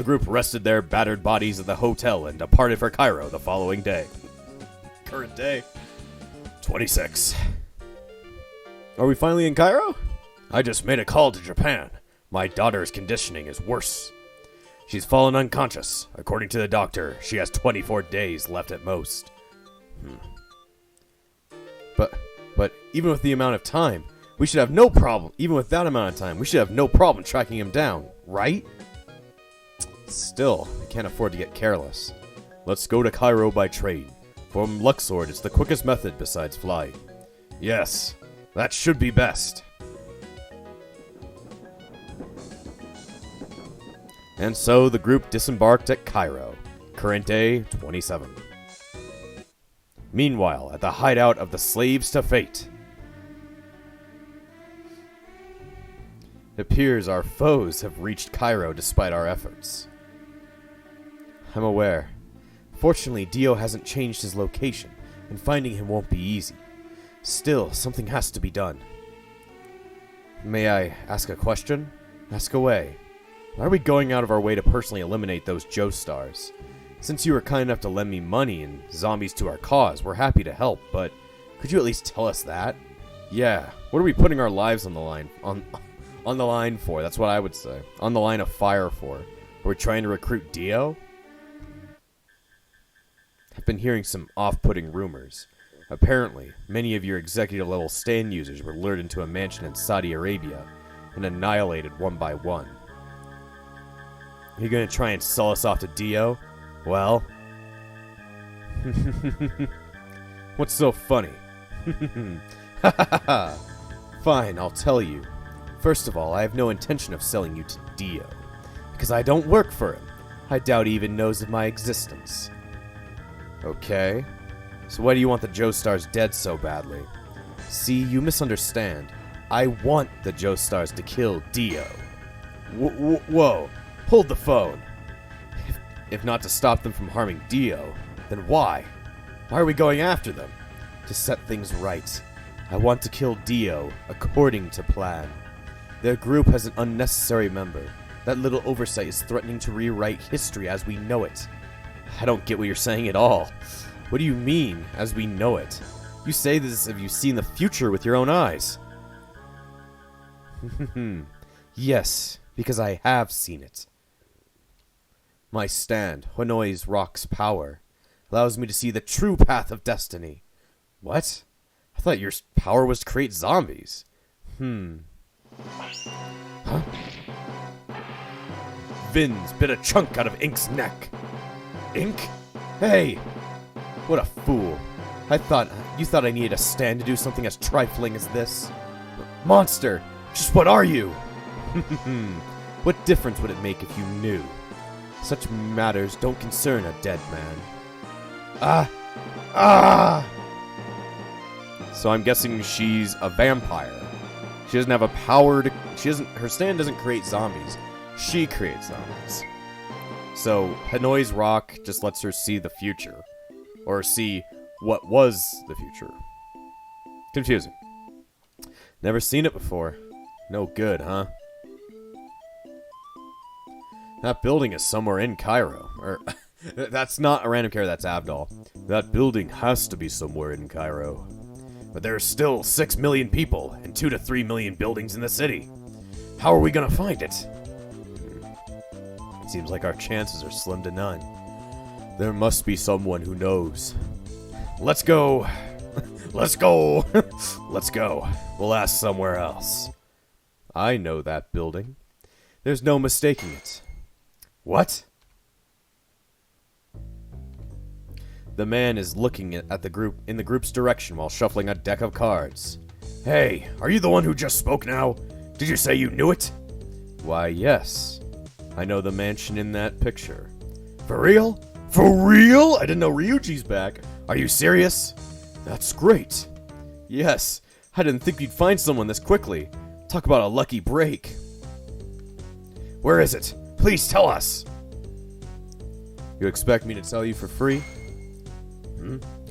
The group rested their battered bodies at the hotel and departed for Cairo the following day. Current day, 26. Are we finally in Cairo? I just made a call to Japan. My daughter's conditioning is worse. She's fallen unconscious. According to the doctor, she has 24 days left at most. But even with the amount of time, we should have no problem. Even with that amount of time, we should have no problem tracking him down, right? Still, we can't afford to get careless. Let's go to Cairo by train. From Luxor, it's the quickest method besides flying. Yes, that should be best. And so the group disembarked at Cairo. Current day, 27. Meanwhile, at the hideout of the Slaves to Fate. It appears our foes have reached Cairo despite our efforts. I'm aware. Fortunately, Dio hasn't changed his location, and finding him won't be easy. Still, something has to be done. May I ask a question? Ask away. Why are we going out of our way to personally eliminate those Joestars? Since you were kind enough to lend me money and zombies to our cause, we're happy to help, but could you at least tell us that? Yeah, what are we putting our lives on the line on the line for? That's what I would say. On the line of fire for. Are we trying to recruit Dio? I've been hearing some off-putting rumors. Apparently, many of your executive-level stand users were lured into a mansion in Saudi Arabia and annihilated one by one. Are you going to try and sell us off to Dio? Well... What's so funny? Fine, I'll tell you. First of all, I have no intention of selling you to Dio, because I don't work for him. I doubt he even knows of my existence. Okay, so why do you want the Joestars dead so badly? See, you misunderstand. I want the Joestars to kill Dio. Whoa, hold the phone. If not to stop them from harming Dio, then why? Why are we going after them? To set things right. I want to kill Dio according to plan. Their group has an unnecessary member. That little oversight is threatening to rewrite history as we know it. I don't get what you're saying at all. What do you mean, as we know it? You say this as if you've seen the future with your own eyes. Yes, because I have seen it. My stand, Hanoi's Rock's power, allows me to see the true path of destiny. What? I thought your power was to create zombies. Huh? Vin's bit a chunk out of Ink's neck. Ink? Hey! What a fool. You thought I needed a stand to do something as trifling as this? Monster! Just what are you? What difference would it make if you knew? Such matters don't concern a dead man. So I'm guessing she's a vampire. She doesn't have a power to... Her stand doesn't create zombies. She creates zombies. So Hanoi's Rock just lets her see the future. Or see what was the future. Confusing. Never seen it before. No good, huh? That building is somewhere in Cairo. That's not a random character, that's Abdal. That building has to be somewhere in Cairo. But there are still 6 million people and 2 to 3 million buildings in the city. How are we gonna find it? Seems like our chances are slim to none. There must be someone who knows. Let's go. Let's go. Let's go. We'll ask somewhere else. I know that building. There's no mistaking it. What? The man is looking at the group in the group's direction while shuffling a deck of cards. Hey, are you the one who just spoke now? Did you say you knew it? Why, yes. I know the mansion in that picture. For real? For real? I didn't know Ryuji's back. Are you serious? That's great. Yes, I didn't think you'd find someone this quickly. Talk about a lucky break. Where is it? Please tell us. You expect me to tell you for free?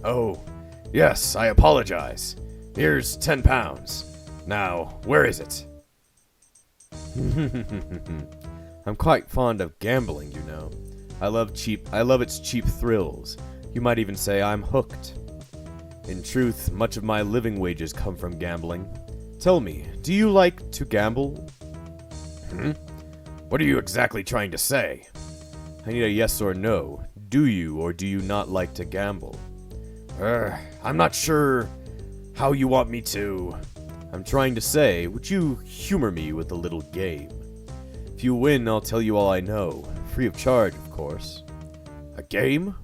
Oh, yes, I apologize. Here's 10 pounds. Now, where is it? I'm quite fond of gambling, you know. I love its cheap thrills. You might even say I'm hooked. In truth, much of my living wages come from gambling. Tell me, do you like to gamble? What are you exactly trying to say? I need a yes or no. Do you or do you not like to gamble? I'm not sure how you want me to. I'm trying to say, would you humor me with a little game? If you win, I'll tell you all I know. Free of charge, of course. A game?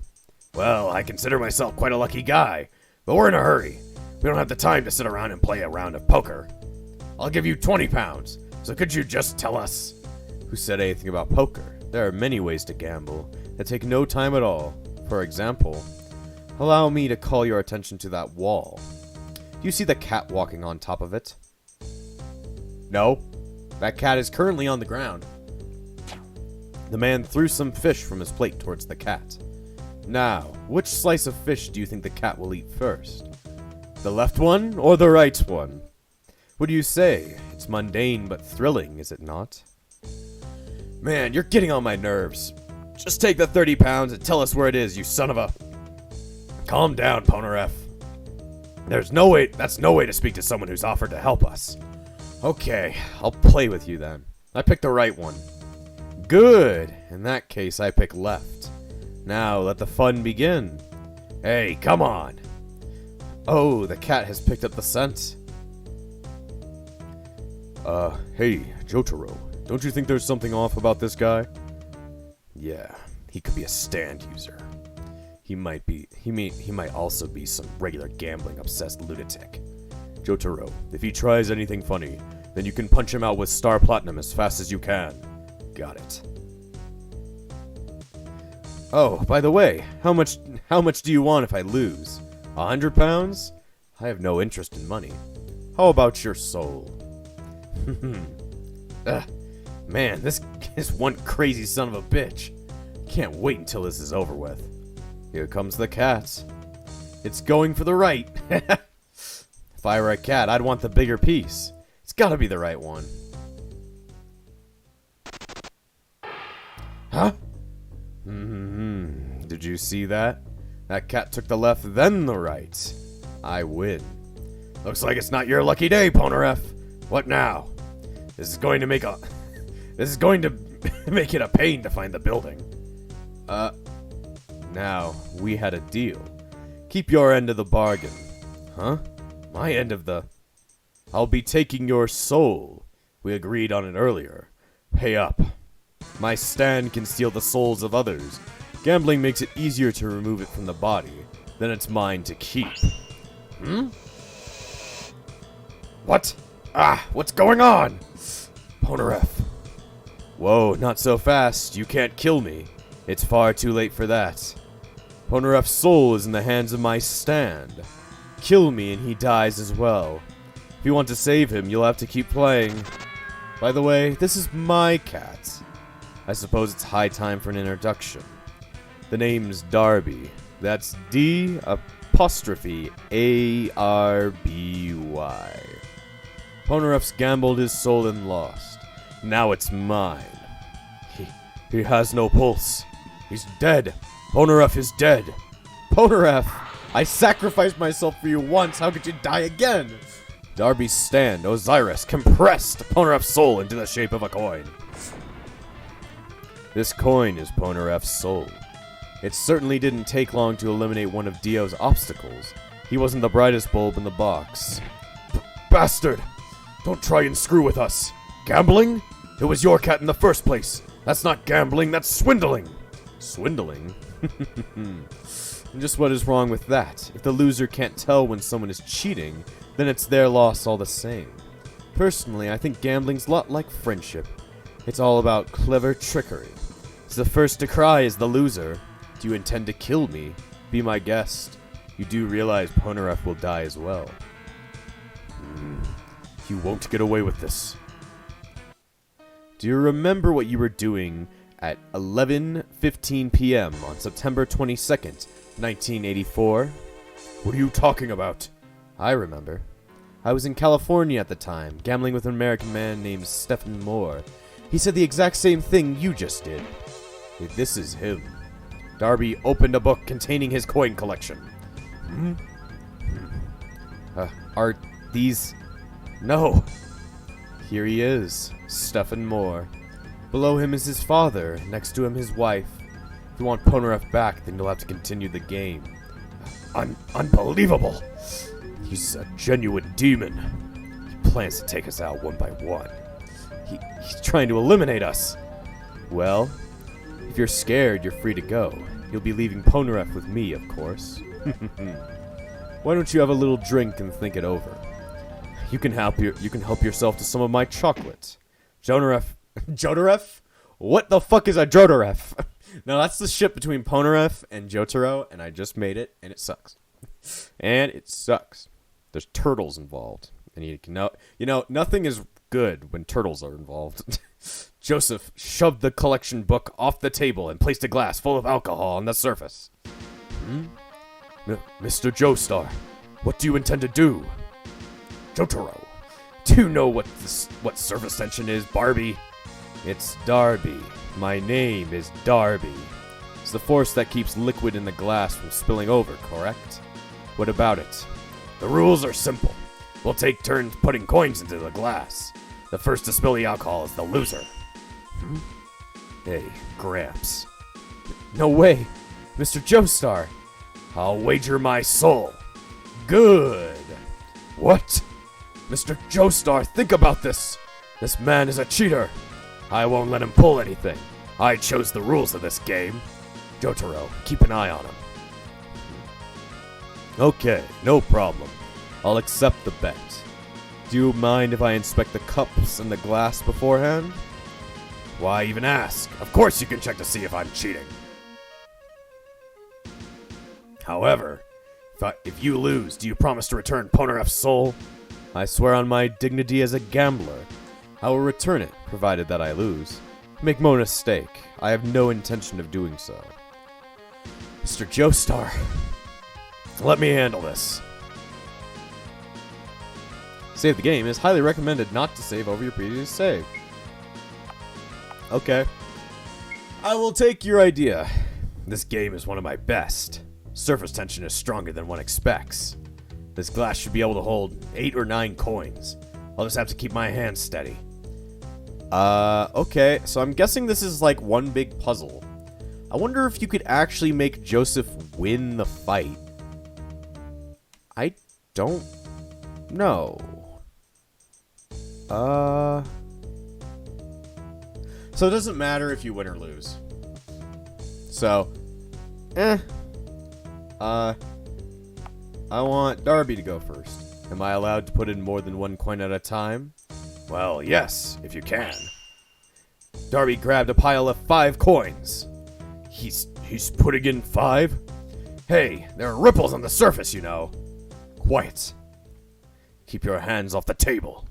Well, I consider myself quite a lucky guy, but we're in a hurry. We don't have the time to sit around and play a round of poker. I'll give you 20 pounds, so could you just tell us? Who said anything about poker? There are many ways to gamble that take no time at all. For example, allow me to call your attention to that wall. Do you see the cat walking on top of it? No. That cat is currently on the ground. The man threw some fish from his plate towards the cat. Now, which slice of fish do you think the cat will eat first? The left one or the right one? What do you say? It's mundane but thrilling, is it not? Man, you're getting on my nerves. Just take the 30 pounds and tell us where it is, you son of a... Calm down, Ponaref. That's no way to speak to someone who's offered to help us. Okay, I'll play with you then. I picked the right one. Good! In that case, I pick left. Now, let the fun begin. Hey, come on! Oh, the cat has picked up the scent. Hey, Jotaro, don't you think there's something off about this guy? Yeah, he could be a stand user. He might also be some regular gambling-obsessed lunatic. Jotaro, if he tries anything funny, then you can punch him out with Star Platinum as fast as you can. Got it. Oh, by the way, how much do you want if I lose? 100 pounds? I have no interest in money. How about your soul? Man, this is one crazy son of a bitch. Can't wait until this is over with. Here comes the cat. It's going for the right. If I were a cat, I'd want the bigger piece. It's gotta be the right one. Huh? Did you see that? That cat took the left, then the right. I win. Looks like it's not your lucky day, Ponaref. What now? This is going to make it a pain to find the building. Now, we had a deal. Keep your end of the bargain. Huh? My end of the... I'll be taking your soul. We agreed on it earlier. Pay up. My stand can steal the souls of others. Gambling makes it easier to remove it from the body. Then it's mine to keep. What? What's going on? Ponaref. Whoa, not so fast. You can't kill me. It's far too late for that. Ponaref's soul is in the hands of my stand. Kill me and he dies as well. If you want to save him, you'll have to keep playing. By the way, this is my cat. I suppose it's high time for an introduction. The name's Darby. That's D''A''RBY. Ponaref's gambled his soul and lost. Now it's mine. He has no pulse. He's dead. Ponaref is dead. Ponaref! I sacrificed myself for you once. How could you die again? Darby's stand, Osiris, compressed Ponaref's soul into the shape of a coin. This coin is Ponaref's soul. It certainly didn't take long to eliminate one of Dio's obstacles. He wasn't the brightest bulb in the box. Bastard! Don't try and screw with us. Gambling? It was your cat in the first place. That's not gambling, that's swindling. Swindling? And just what is wrong with that? If the loser can't tell when someone is cheating, then it's their loss all the same. Personally, I think gambling's a lot like friendship. It's all about clever trickery. So the first to cry is the loser. Do you intend to kill me? Be my guest. You do realize Ponaref will die as well. You won't get away with this. Do you remember what you were doing at 11:15 p.m. on September 22nd, 1984? What are you talking about? I remember. I was in California at the time, gambling with an American man named Stephen Moore. He said the exact same thing you just did. This is him. Darby opened a book containing his coin collection. Are these... No. Here he is, stuffing more. Below him is his father, next to him his wife. If you want Polnareff back, then you'll have to continue the game. Unbelievable! He's a genuine demon. He plans to take us out one by one. He's trying to eliminate us. Well, if you're scared, you're free to go. You'll be leaving Polnareff with me, of course. Why don't you have a little drink and think it over? You can help yourself to some of my chocolate. Jotaro? What the fuck is a Jotaro? No, that's the ship between Polnareff and Jotaro, and I just made it, and it sucks. And it sucks. There's turtles involved, and nothing is good when turtles are involved. Joseph shoved the collection book off the table and placed a glass full of alcohol on the surface. Mr. Joestar, what do you intend to do? Jotaro, do you know what surface tension is, Barbie? It's Darby. My name is Darby. It's the force that keeps liquid in the glass from spilling over, correct? What about it? The rules are simple. We'll take turns putting coins into the glass. The first to spill the alcohol is the loser. Hey, Gramps. No way! Mr. Joestar! I'll wager my soul. Good! What? Mr. Joestar, think about this! This man is a cheater! I won't let him pull anything. I chose the rules of this game. Jotaro, keep an eye on him. Okay, no problem. I'll accept the bet. Do you mind if I inspect the cups and the glass beforehand? Why even ask? Of course you can check to see if I'm cheating. However, if you lose, do you promise to return Polnareff's soul? I swear on my dignity as a gambler. I will return it, provided that I lose. Make no mistake, I have no intention of doing so. Mr. Joestar, let me handle this. Save the game. It is highly recommended not to save over your previous save. Okay. I will take your idea. This game is one of my best. Surface tension is stronger than one expects. This glass should be able to hold 8 or 9 coins. I'll just have to keep my hands steady. Okay, so I'm guessing this is like one big puzzle. I wonder if you could actually make Joseph win the fight. I don't know. So it doesn't matter if you win or lose. So, I want Darby to go first. Am I allowed to put in more than 1 coin at a time? Well, yes, if you can. Darby grabbed a pile of 5 coins. He's putting in 5? Hey, there are ripples on the surface, you know. Quiet. Keep your hands off the table.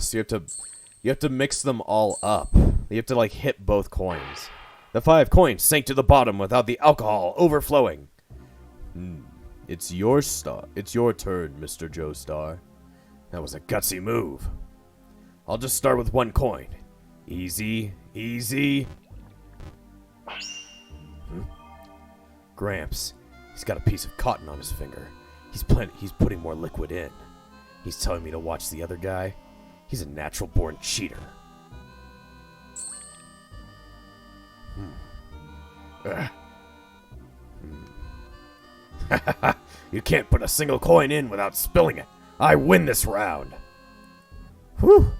So you have to mix them all up. You have to like hit both coins. The 5 coins sank to the bottom without the alcohol overflowing. It's your turn, Mr. Joestar. That was a gutsy move. I'll just start with 1 coin. Easy, easy. Gramps, he's got a piece of cotton on his finger. He's putting more liquid in. He's telling me to watch the other guy. He's a natural-born cheater. You can't put a single coin in without spilling it. I win this round. Whew.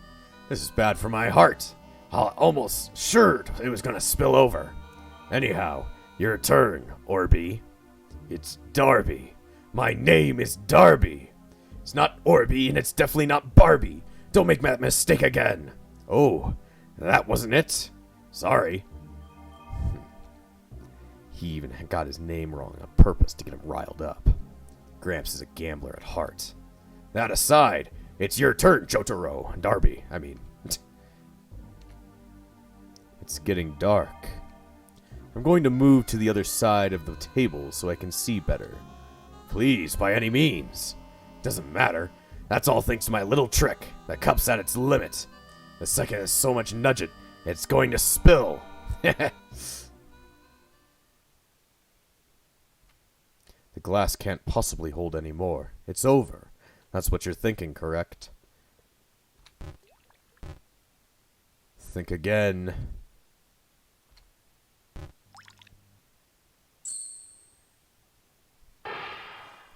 This is bad for my heart. I almost sure it was gonna spill over. Anyhow, your turn, Orby. It's Darby. My name is Darby. It's not Orby, and it's definitely not Barbie. Don't make that mistake again. Oh, that wasn't it. Sorry. He even got his name wrong on purpose to get him riled up. Gramps is a gambler at heart. That aside, it's your turn, Jotaro. Darby, I mean. It's getting dark. I'm going to move to the other side of the table so I can see better. Please, by any means. Doesn't matter. That's all thanks to my little trick. The cup's at its limit. The second there's so much nudge it, it's going to spill. The glass can't possibly hold any more. It's over. That's what you're thinking, correct? Think again.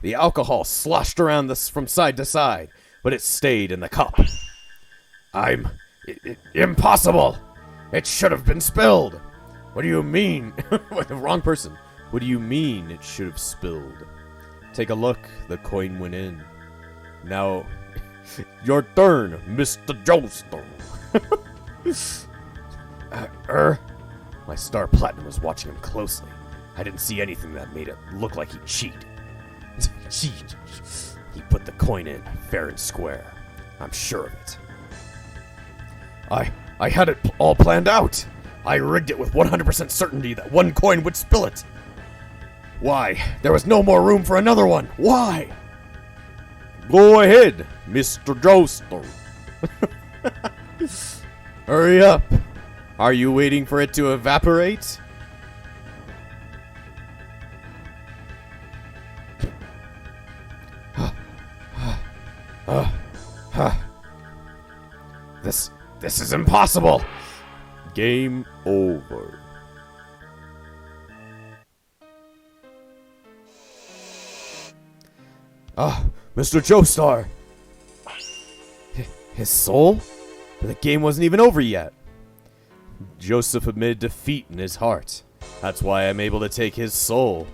The alcohol sloshed around this from side to side, but it stayed in the cup. Impossible! It should have been spilled! What do you mean? The wrong person. What do you mean it should have spilled? Take a look. The coin went in. Now, your turn, Mr. Joestar. My star platinum was watching him closely. I didn't see anything that made it look like he cheated. He put the coin in, fair and square. I'm sure of it. I had it all planned out. I rigged it with 100% certainty that one coin would spill it. Why? There was no more room for another one. Why? Go ahead, Mr. Joestar. Hurry up. Are you waiting for it to evaporate? This is impossible. Game over. Mr. Joestar. His soul? But the game wasn't even over yet. Joseph admitted defeat in his heart. That's why I'm able to take his soul.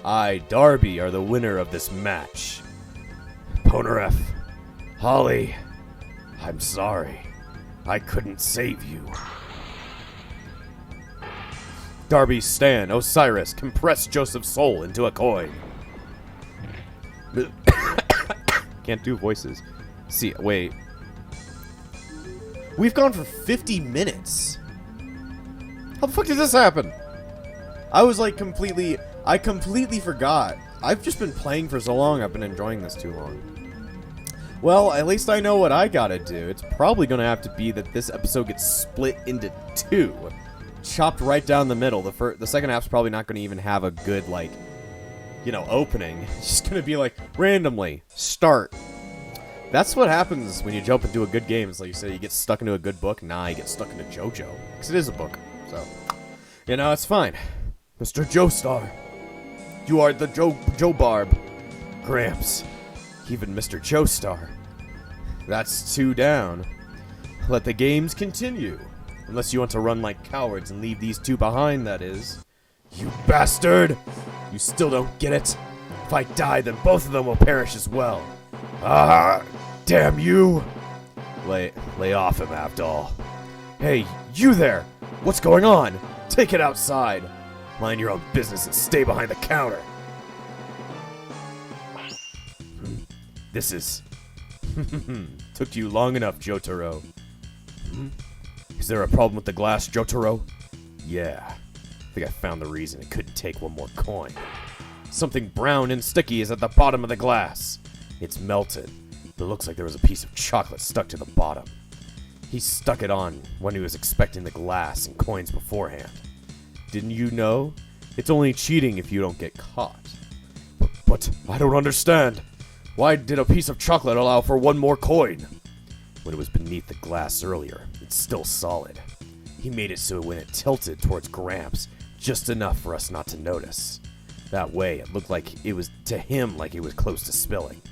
I, Darby, are the winner of this match. Ponaref, Holly, I'm sorry. I couldn't save you. Darby, Stan, Osiris, compress Joseph's soul into a coin. Can't do voices. See, wait. We've gone for 50 minutes. How the fuck did this happen? I was like I completely forgot. I've just been playing for so long, I've been enjoying this too long. Well, at least I know what I gotta do. It's probably gonna have to be that this episode gets split into two. Chopped right down the middle. The second half's probably not gonna even have a good, like, you know, opening. It's just gonna be like, randomly, start. That's what happens when you jump into a good game. It's like you said, you get stuck into a good book. Nah, you get stuck into JoJo. Because it is a book. So, you know, it's fine. Mr. Joestar. You are the Joe Barb. Gramps. Even Mr. Joestar. That's 2 down. Let the games continue. Unless you want to run like cowards and leave these 2 behind, that is. You bastard! You still don't get it? If I die, then both of them will perish as well. Ah! Damn you! Lay off him, Abdal. Hey, you there! What's going on? Take it outside. Mind your own business and stay behind the counter. This is... Took you long enough, Jotaro. Is there a problem with the glass, Jotaro? Yeah. I think I found the reason it couldn't take one more coin. Something brown and sticky is at the bottom of the glass. It's melted, but it looks like there was a piece of chocolate stuck to the bottom. He stuck it on when he was expecting the glass and coins beforehand. Didn't you know? It's only cheating if you don't get caught. But I don't understand. Why did a piece of chocolate allow for one more coin? When it was beneath the glass earlier, it's still solid. He made it so when it tilted towards Gramps, just enough for us not to notice. That way, it looked like it was to him like it was close to spilling.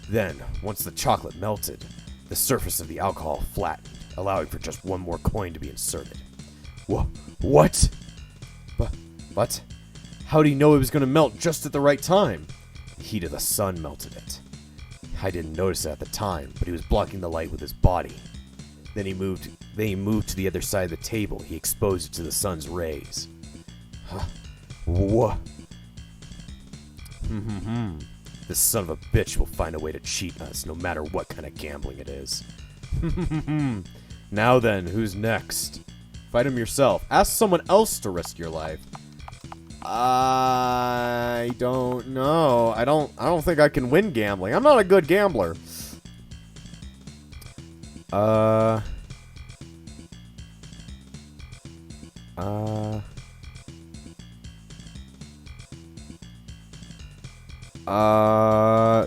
Then, once the chocolate melted, the surface of the alcohol flattened, allowing for just one more coin to be inserted. What? But how did he know it was going to melt just at the right time? The heat of the sun melted it. I didn't notice it at the time, but he was blocking the light with his body. Then he moved to the other side of the table. He exposed it to the sun's rays. What? This son of a bitch will find a way to cheat us, no matter what kind of gambling it is. Now then, who's next? Fight him yourself. Ask someone else to risk your life. I don't know. I don't think I can win gambling. I'm not a good gambler.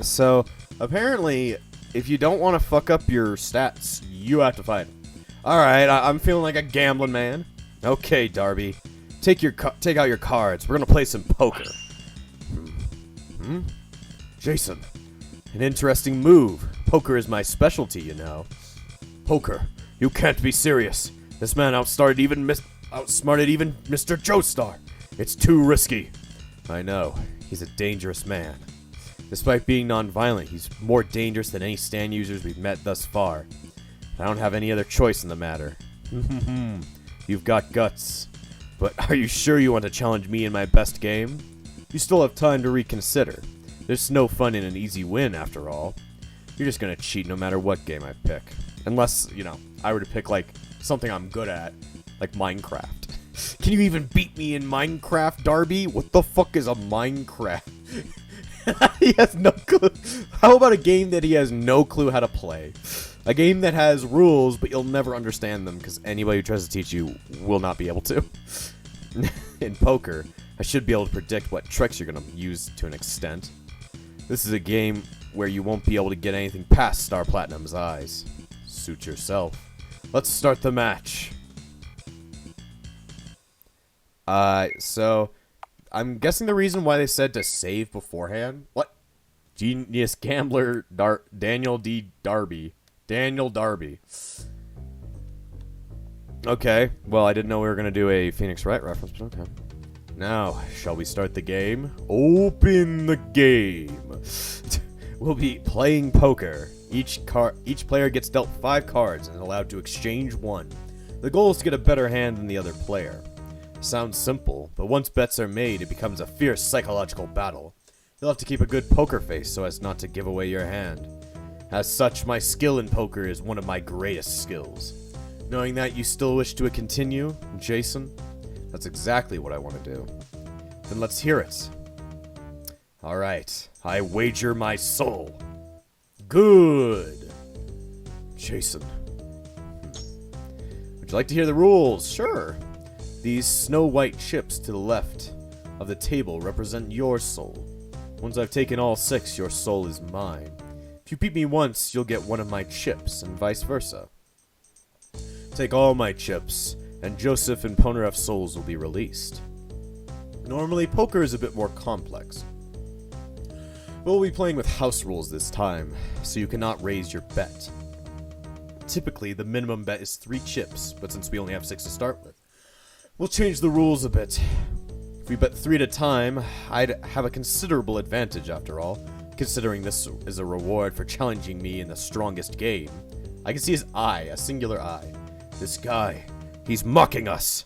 So apparently, if you don't want to fuck up your stats, you have to fight. Alright, I'm feeling like a gambling man. Okay, Darby. Take out your cards. We're gonna play some poker. Jason, an interesting move. Poker is my specialty, you know. Poker? You can't be serious. This man outsmarted even Mr. Joestar. It's too risky. I know. He's a dangerous man. Despite being non-violent, he's more dangerous than any stand users we've met thus far. I don't have any other choice in the matter. You've got guts. But are you sure you want to challenge me in my best game? You still have time to reconsider. There's no fun in an easy win, after all. You're just gonna cheat no matter what game I pick. Unless, you know, I were to pick, like, something I'm good at. Like Minecraft. Can you even beat me in Minecraft, Darby? What the fuck is a Minecraft? He has no clue. How about a game that he has no clue how to play? A game that has rules, but you'll never understand them, because anybody who tries to teach you will not be able to. In poker, I should be able to predict what tricks you're going to use to an extent. This is a game where you won't be able to get anything past Star Platinum's eyes. Suit yourself. Let's start the match. So, I'm guessing the reason why they said to save beforehand? What? Genius gambler Daniel Darby. Daniel Darby. Okay, well, I didn't know we were going to do a Phoenix Wright reference, but okay. Now, shall we start the game? Open the game. We'll be playing poker. Each player gets dealt 5 cards and is allowed to exchange 1. The goal is to get a better hand than the other player. Sounds simple, but once bets are made, it becomes a fierce psychological battle. You'll have to keep a good poker face so as not to give away your hand. As such, my skill in poker is one of my greatest skills. Knowing that you still wish to continue, Jason, that's exactly what I want to do. Then let's hear it. Alright, I wager my soul. Good. Jason. Would you like to hear the rules? Sure. These snow-white chips to the left of the table represent your soul. Once I've taken all 6, your soul is mine. If you beat me once, you'll get one of my chips, and vice versa. Take all my chips, and Joseph and Ponarev's souls will be released. Normally, poker is a bit more complex. We'll be playing with house rules this time, so you cannot raise your bet. Typically, the minimum bet is 3 chips, but since we only have 6 to start with, we'll change the rules a bit. If we bet 3 at a time, I'd have a considerable advantage after all, considering this is a reward for challenging me in the strongest game. I can see his eye, a singular eye. This guy, he's mocking us.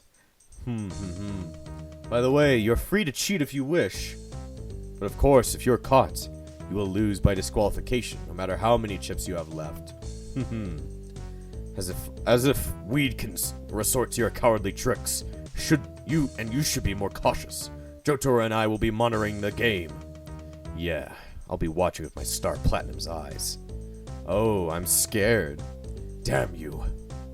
By the way, you're free to cheat if you wish. But of course, if you're caught, you will lose by disqualification, no matter how many chips you have left. As if we'd can resort to your cowardly tricks. You should be more cautious. Jotaro and I will be monitoring the game. Yeah, I'll be watching with my Star Platinum's eyes. Oh, I'm scared. Damn you.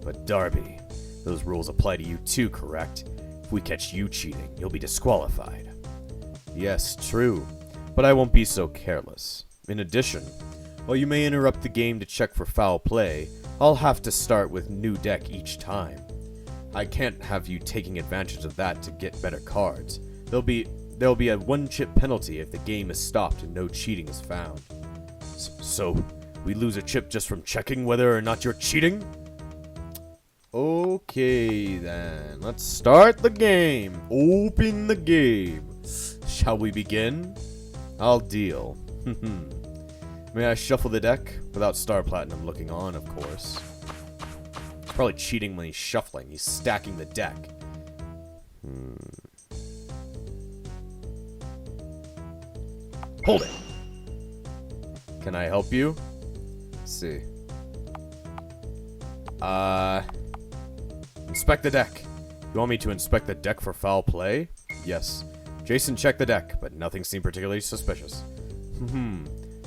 But Darby, those rules apply to you too, correct? If we catch you cheating, you'll be disqualified. Yes, true. But I won't be so careless. In addition, while you may interrupt the game to check for foul play, I'll have to start with new deck each time. I can't have you taking advantage of that to get better cards. There'll be a 1-chip penalty if the game is stopped and no cheating is found. So, we lose a chip just from checking whether or not you're cheating? Okay then, let's start the game. Open the game. Shall we begin? I'll deal. May I shuffle the deck? Without Star Platinum looking on, of course. He's probably cheating when he's shuffling. He's stacking the deck. Hold it! Can I help you? Let's see. Inspect the deck. You want me to inspect the deck for foul play? Yes. Jason checked the deck, but nothing seemed particularly suspicious.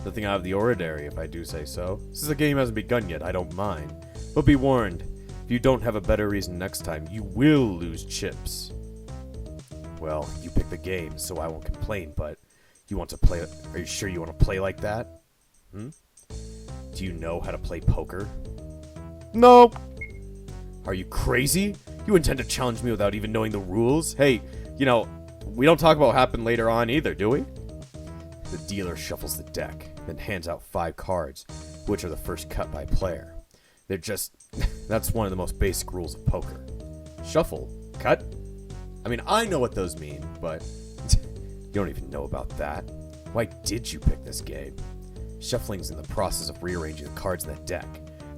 Nothing out of the ordinary, if I do say so. Since the game hasn't begun yet, I don't mind. But be warned, if you don't have a better reason next time, you will lose chips. Well, you pick the game, so I won't complain, but you want to play... Are you sure you want to play like that? Do you know how to play poker? No. Are you crazy? You intend to challenge me without even knowing the rules? Hey, you know, we don't talk about what happened later on either, do we? The dealer shuffles the deck, then hands out 5 cards, which are the first cut by player. They're just... that's one of the most basic rules of poker. Shuffle? Cut? I mean, I know what those mean, but... you don't even know about that. Why did you pick this game? Shuffling's in the process of rearranging the cards in the deck.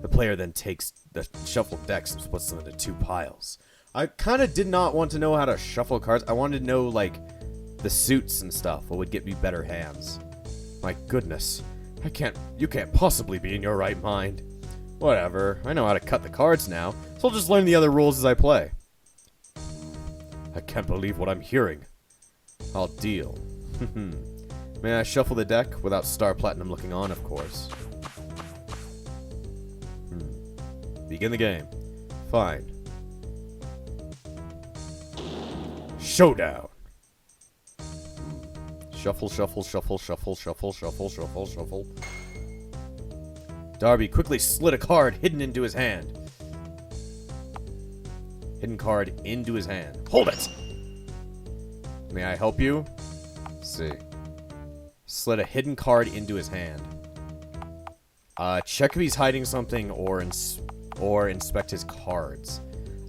The player then takes the shuffled decks and splits them into 2 piles. I kind of did not want to know how to shuffle cards. I wanted to know, like, the suits and stuff. What would get me better hands. My goodness. You can't possibly be in your right mind. Whatever. I know how to cut the cards now, so I'll just learn the other rules as I play. I can't believe what I'm hearing. I'll deal. May I shuffle the deck without Star Platinum looking on, of course? Begin the game. Fine. Showdown. Shuffle, shuffle, shuffle, shuffle, shuffle, shuffle, shuffle, shuffle. Darby quickly slid a card hidden into his hand. Hidden card into his hand. Hold it! May I help you? Let's see. Slid a hidden card into his hand. Check if he's hiding something or inspect his cards.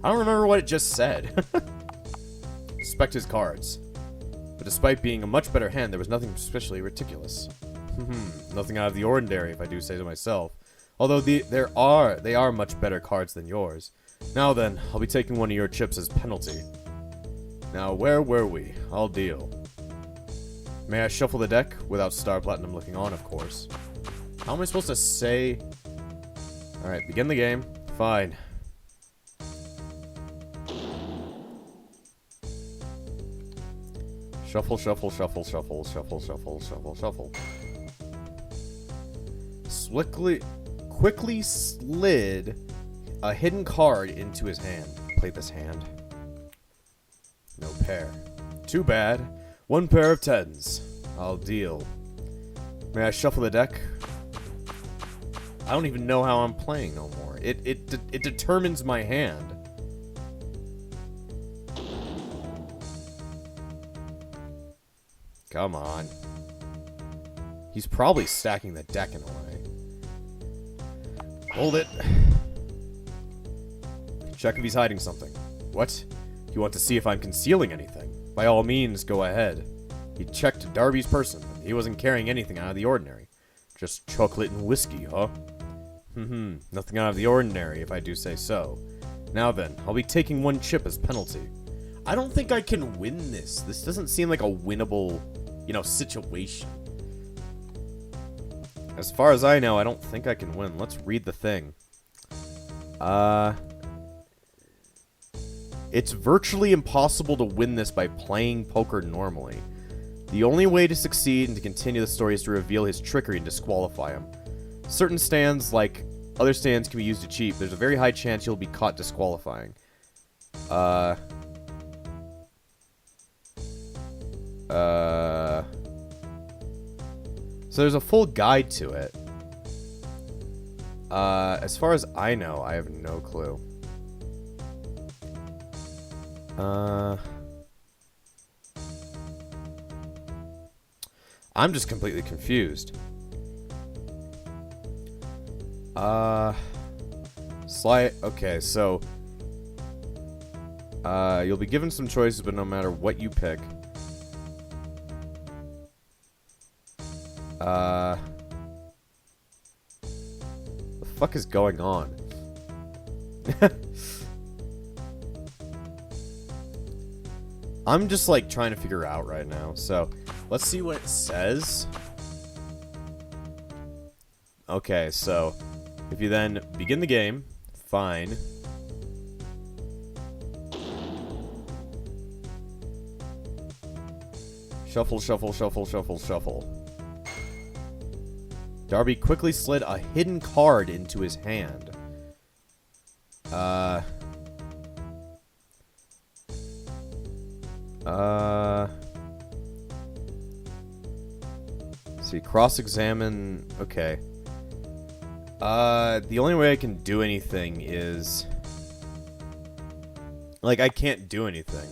I don't remember what it just said. Inspect his cards. But despite being a much better hand, there was nothing especially ridiculous. Nothing out of the ordinary, if I do say so myself. Although they are much better cards than yours. Now then, I'll be taking one of your chips as penalty. Now, where were we? I'll deal. May I shuffle the deck without Star Platinum looking on, of course? How am I supposed to say... Alright, begin the game. Fine. Shuffle, shuffle, shuffle, shuffle, shuffle, shuffle, shuffle, shuffle. Quickly slid a hidden card into his hand. Play this hand. No pair. Too bad. 1 pair of 10s. I'll deal. May I shuffle the deck? I don't even know how I'm playing no more. It determines my hand. Come on. He's probably stacking the deck in a way. Hold it. Check if he's hiding something. What? You want to see if I'm concealing anything? By all means, go ahead. He checked Darby's person. He wasn't carrying anything out of the ordinary. Just chocolate and whiskey, huh? Nothing out of the ordinary, if I do say so. Now then, I'll be taking 1 chip as penalty. I don't think I can win this. This doesn't seem like a winnable, situation. As far as I know, I don't think I can win. Let's read the thing. It's virtually impossible to win this by playing poker normally. The only way to succeed and to continue the story is to reveal his trickery and disqualify him. Certain stands, like other stands, can be used to cheat. There's a very high chance you'll be caught disqualifying. So there's a full guide to it. As far as I know, I have no clue. I'm just completely confused. Okay, so you'll be given some choices, but no matter what you pick, the fuck is going on? I'm just like trying to figure out right now. So let's see what it says. Okay, so if you then begin the game, fine. Shuffle, shuffle, shuffle, shuffle, shuffle. Darby quickly slid a hidden card into his hand. See, cross-examine. Okay. The only way I can do anything is... Like, I can't do anything.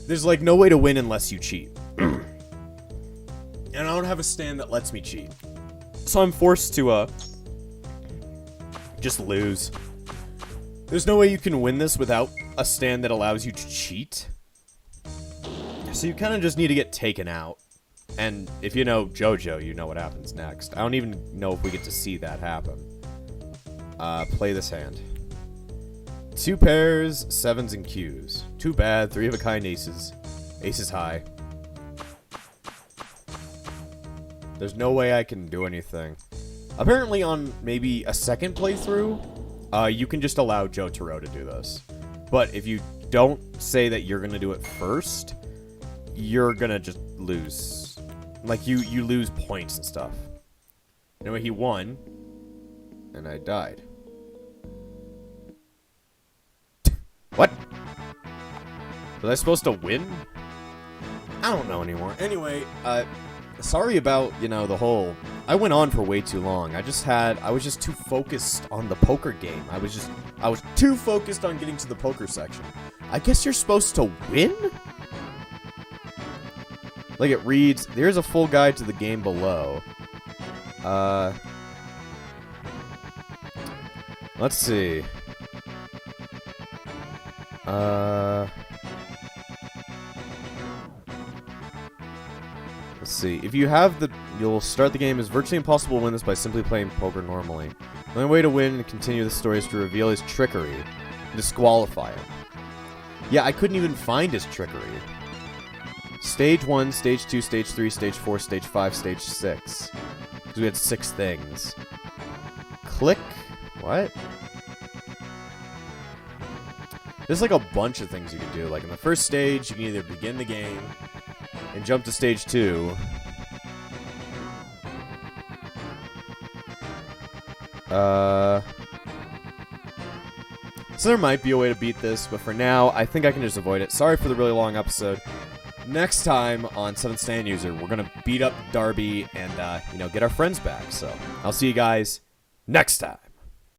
There's, like, no way to win unless you cheat. And I don't have a stand that lets me cheat. So I'm forced to, just lose. There's no way you can win this without a stand that allows you to cheat. So you kind of just need to get taken out. And if you know JoJo, you know what happens next. I don't even know if we get to see that happen. Play this hand. 2 pairs, 7s, and Qs. Too bad, 3 of a kind aces. Aces high. There's no way I can do anything. Apparently on maybe a second playthrough, you can just allow Jotaro to do this. But if you don't say that you're gonna do it first, you're gonna just lose. Like, you lose points and stuff. Anyway, he won. And I died. What? Was I supposed to win? I don't know anymore. Anyway, sorry about, you know, the whole... I went on for way too long. I was just too focused on the poker game. I was too focused on getting to the poker section. I guess you're supposed to win? Like, it reads, there's a full guide to the game below. Let's see. Let's see. If you have the... You'll start the game. It's virtually impossible to win this by simply playing poker normally. The only way to win and continue the story is to reveal his trickery and disqualify him. Yeah, I couldn't even find his trickery. Stage 1, Stage 2, Stage 3, Stage 4, Stage 5, Stage 6. Because we had 6 things. Click. What? There's like a bunch of things you can do. Like in the first stage, you can either begin the game and jump to Stage 2. So there might be a way to beat this, but for now, I think I can just avoid it. Sorry for the really long episode. Next time on 7th Stand User, we're gonna beat up Darby and, you know, get our friends back. So, I'll see you guys next time.